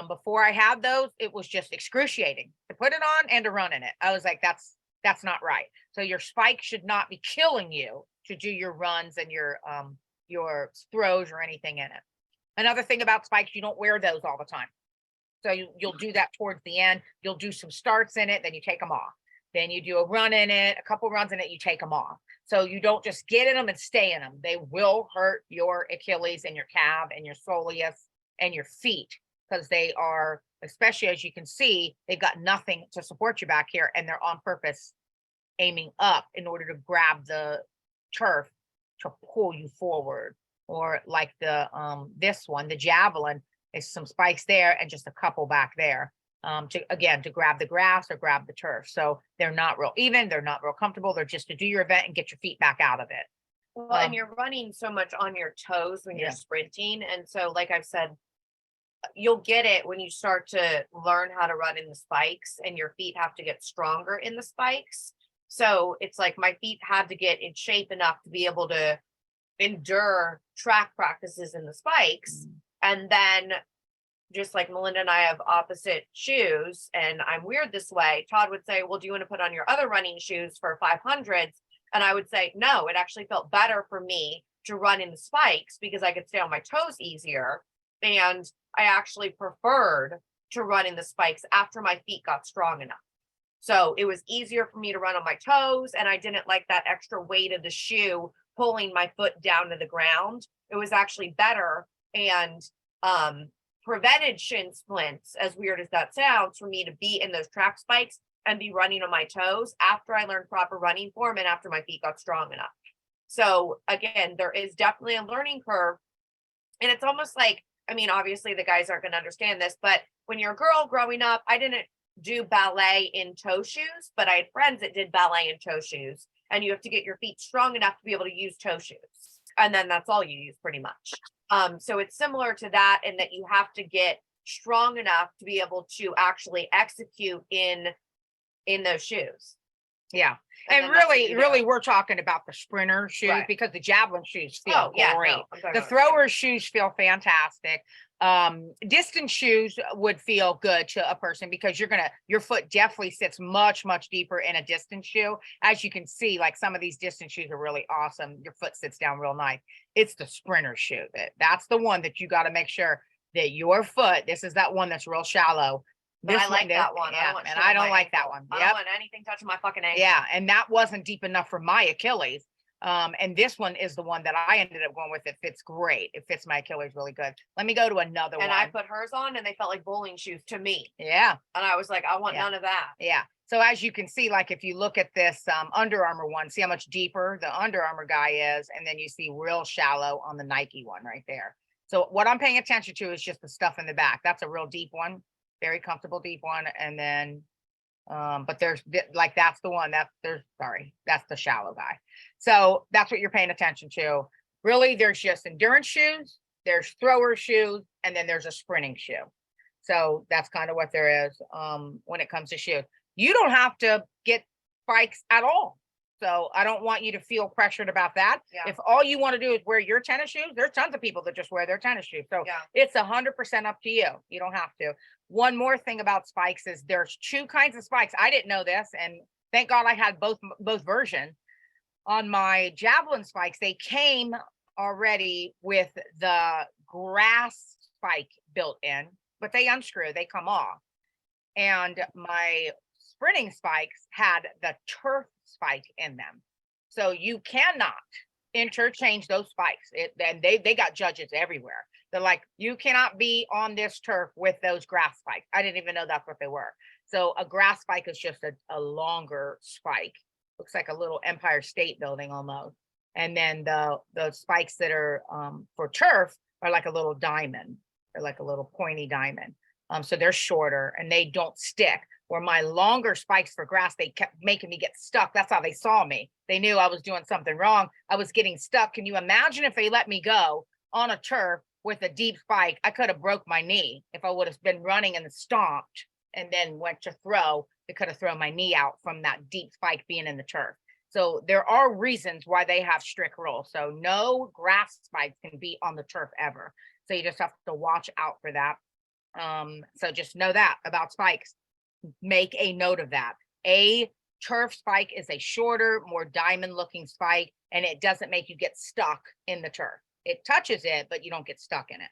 Before I had those, it was just excruciating to put it on and to run in it. I was like, that's not right. So your spike should not be killing you to do your runs and your throws or anything in it. Another thing about spikes, you don't wear those all the time. So you'll do that towards the end. You'll do some starts in it, then you take them off. Then you do a run in it, a couple runs in it, you take them off. So you don't just get in them and stay in them. They will hurt your Achilles and your calf and your soleus and your feet because they are, especially as you can see, they've got nothing to support you back here and they're on purpose aiming up in order to grab the turf to pull you forward. Or like the this one, the javelin, is some spikes there and just a couple back there to grab the grass or grab the turf. So they're not real even, they're not real comfortable. They're just to do your event and get your feet back out of it. Well, and you're running so much on your toes when you're sprinting. And so, like I've said, you'll get it when you start to learn how to run in the spikes and your feet have to get stronger in the spikes. So it's like my feet had to get in shape enough to be able to endure track practices in the spikes. And then just like Melinda and I have opposite shoes and I'm weird this way, Todd would say, well, do you want to put on your other running shoes for 500s? And I would say, no, it actually felt better for me to run in the spikes because I could stay on my toes easier. And I actually preferred to run in the spikes after my feet got strong enough. So it was easier for me to run on my toes and I didn't like that extra weight of the shoe pulling my foot down to the ground. It was actually better and prevented shin splints, as weird as that sounds, for me to be in those track spikes and be running on my toes after I learned proper running form and after my feet got strong enough. So again, there is definitely a learning curve. And it's almost like, I mean, obviously the guys aren't going to understand this, but when you're a girl growing up, I didn't do ballet in toe shoes, but I had friends that did ballet in toe shoes. And you have to get your feet strong enough to be able to use toe shoes. And then that's all you use pretty much. So it's similar to that in that you have to get strong enough to be able to actually execute in those shoes. Yeah. And And then that's what really, you really, do. we're talking about the sprinter shoes Right. because the javelin shoes feel great. No, I'm talking The about thrower shoes feel fantastic. Distance shoes would feel good to a person because your foot definitely sits much, much deeper in a distance shoe. As you can see, like some of these distance shoes are really awesome. Your foot sits down real nice. It's the sprinter shoe. That's the one that you got to make sure that your foot, this is that one that's real shallow. But I like that one. I Yeah, don't want and shit I on don't my like that ankle. one. I Yep. don't want anything touching my fucking ankle. Yeah, and that wasn't deep enough for my Achilles. And this one is the one that I ended up going with. It fits great. It fits my Achilles really good. Let me go to another And one. I put hers on and they felt like bowling shoes to me. Yeah, And I was like, I want Yeah. none of that. yeah. So as you can see, like if you look at this Under Armour one, see how much deeper the Under Armour guy is, and then you see real shallow on the Nike one right there. So what I'm paying attention to is just the stuff in the back. That's a real deep one, very comfortable deep one. And then But like, that's the one that's the shallow guy. So that's what you're paying attention to. Really, there's just endurance shoes, there's thrower shoes, and then there's a sprinting shoe. So that's kind of what there is when it comes to shoes. You don't have to get spikes at all. So I don't want you to feel pressured about that. Yeah. If all you want to do is wear your tennis shoes, there's tons of people that just wear their tennis shoes. So Yeah. it's 100% up to you. You don't have to. One more thing about spikes is there's two kinds of spikes. I didn't know this, and thank God I had both versions. On my javelin spikes, they came already with the grass spike built in, but they unscrew, they come off. And my sprinting spikes had the turf spike in them. So you cannot interchange those spikes. And they got judges everywhere. They're like, you cannot be on this turf with those grass spikes. I didn't even know that's what they were. So a grass spike is just a longer spike. Looks like a little Empire State Building almost. And then the spikes that are for turf are like a little diamond. They're like a little pointy diamond. So they're shorter and they don't stick. Where my longer spikes for grass, they kept making me get stuck. That's how they saw me. They knew I was doing something wrong. I was getting stuck. Can you imagine if they let me go on a turf with a deep spike? I could have broke my knee if I would have been running and stomped and then went to throw. It could have thrown my knee out from that deep spike being in the turf. So there are reasons why they have strict rules. So no grass spikes can be on the turf ever. So you just have to watch out for that. So just know that about spikes. Make a note of that. A turf spike is a shorter, more diamond looking spike, and it doesn't make you get stuck in the turf. It touches it, but you don't get stuck in it.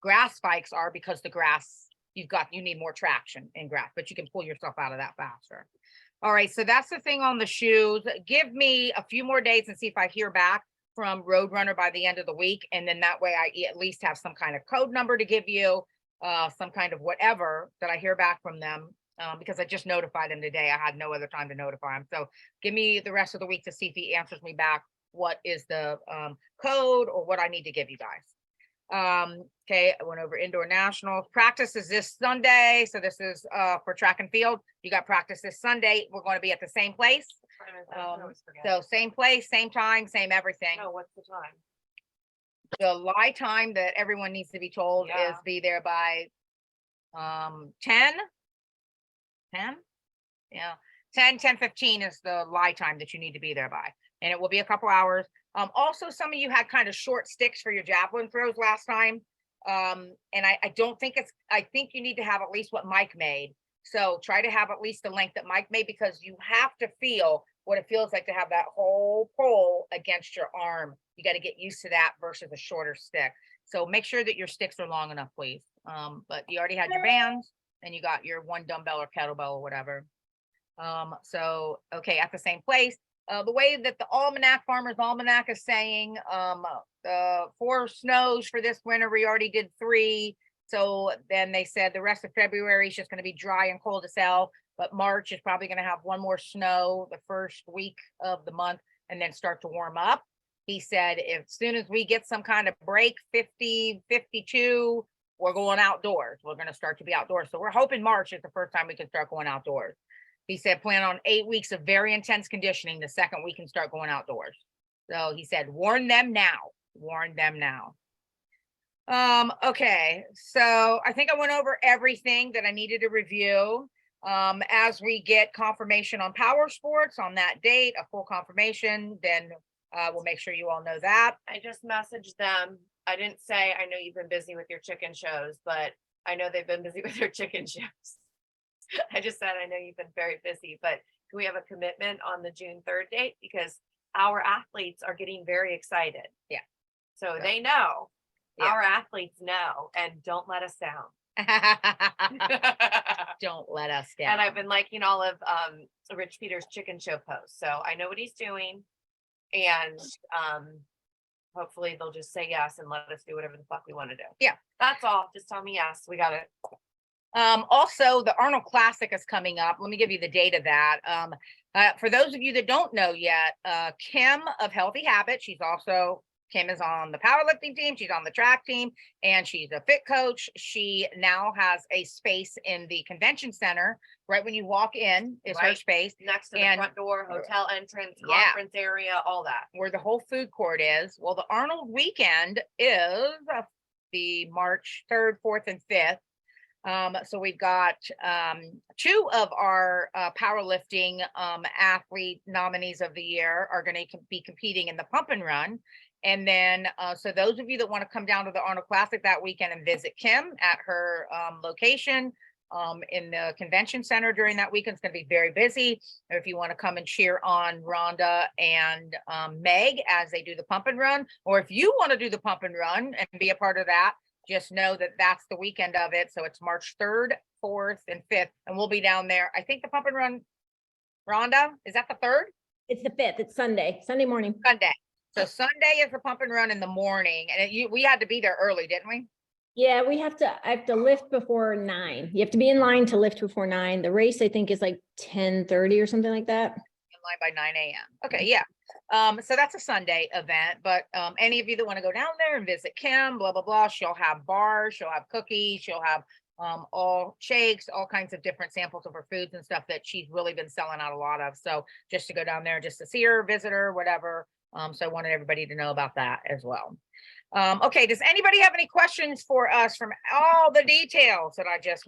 Grass spikes are because the grass, you need more traction in grass, but you can pull yourself out of that faster. All right, so that's the thing on the shoes. Give me a few more days and see if I hear back from Roadrunner by the end of the week. And then that way I at least have some kind of code number to give you, some kind of whatever that I hear back from them. Because I just notified him today. I had no other time to notify him. So give me the rest of the week to see if he answers me back what is the code or what I need to give you guys. Okay, I went over indoor nationals. Practice is this Sunday. So this is for track and field. You got practice this Sunday. We're going to be at the same place. So same place, same time, same everything. No, what's the time? The lie time that everyone needs to be told is be there by 10. 10? Yeah, 10:15 is the lie time that you need to be there by. And it will be a couple hours. Also, some of you had kind of short sticks for your javelin throws last time. And I don't think I think you need to have at least what Mike made. So try to have at least the length that Mike made, because you have to feel what it feels like to have that whole pole against your arm. You got to get used to that versus a shorter stick. So make sure that your sticks are long enough, please. But you already had your bands and you got your one dumbbell or kettlebell or whatever. So, okay, at the same place. The way that the Almanac, Farmer's Almanac is saying, the 4 snows for this winter, we already did 3. So then they said the rest of February is just going to be dry and cold as hell, but March is probably going to have 1 more snow the first week of the month and then start to warm up. He said, as soon as we get some kind of break, 50, 52, we're going outdoors. We're going to start to be outdoors. So we're hoping March is the first time we can start going outdoors. He said, plan on 8 weeks of very intense conditioning. The second we can start going outdoors. So he said, warn them now. Warn them now. Okay, so I think I went over everything that I needed to review. As we get confirmation on Power Sports on that date, a full confirmation, then we'll make sure you all know that. I just messaged them. I didn't say, I know you've been busy with your chicken shows, but I know they've been busy with their chicken shows. I just said, I know you've been very busy, but can we have a commitment on the June 3rd date? Because our athletes are getting very excited. Yeah. So they know, Yeah. our athletes know, and don't let us down. Don't let us down. And I've been liking all of Rich Peter's chicken show posts. So I know what he's doing. And hopefully they'll just say yes and let us do whatever the fuck we want to do. Yeah. That's all. Just tell me yes. We got it. Also, the Arnold Classic is coming up. Let me give you the date of that. For those of you that don't know yet, Kim of Healthy Habits, she's also Kim is on the powerlifting team. She's on the track team, and she's a fit coach. She now has a space in the convention center. Right when you walk in is her Right. space, Next to the And- front door, hotel entrance, Yeah. conference area, all that. where the whole food court is. Well, the Arnold weekend is the March 3rd, 4th, and 5th. So we've got two of our powerlifting athlete nominees of the year are going to be competing in the pump and run. And then, so those of you that want to come down to the Arnold Classic that weekend and visit Kim at her location in the convention center during that weekend, it's going to be very busy. Or if you want to come and cheer on Rhonda and Meg as they do the pump and run, or if you want to do the pump and run and be a part of that, just know that that's the weekend of it. So it's March 3rd, 4th, and 5th, and we'll be down there. I think the pump and run, Rhonda, is that the 3rd? It's the 5th. It's Sunday morning. Sunday. So Sunday is the pump and run in the morning, and we had to be there early, didn't we? Yeah, I have to lift before 9. You have to be in line to lift before 9. The race, I think, is like 10:30 or something like that. In line by 9 a.m. Okay, yeah. So that's a Sunday event, but any of you that want to go down there and visit Kim, blah, blah, blah, she'll have bars, she'll have cookies, she'll have all shakes, all kinds of different samples of her foods and stuff that she's really been selling out a lot of. So just to go down there, just to see her, visit her, whatever. So I wanted everybody to know about that as well. Okay, does anybody have any questions for us from all the details that I just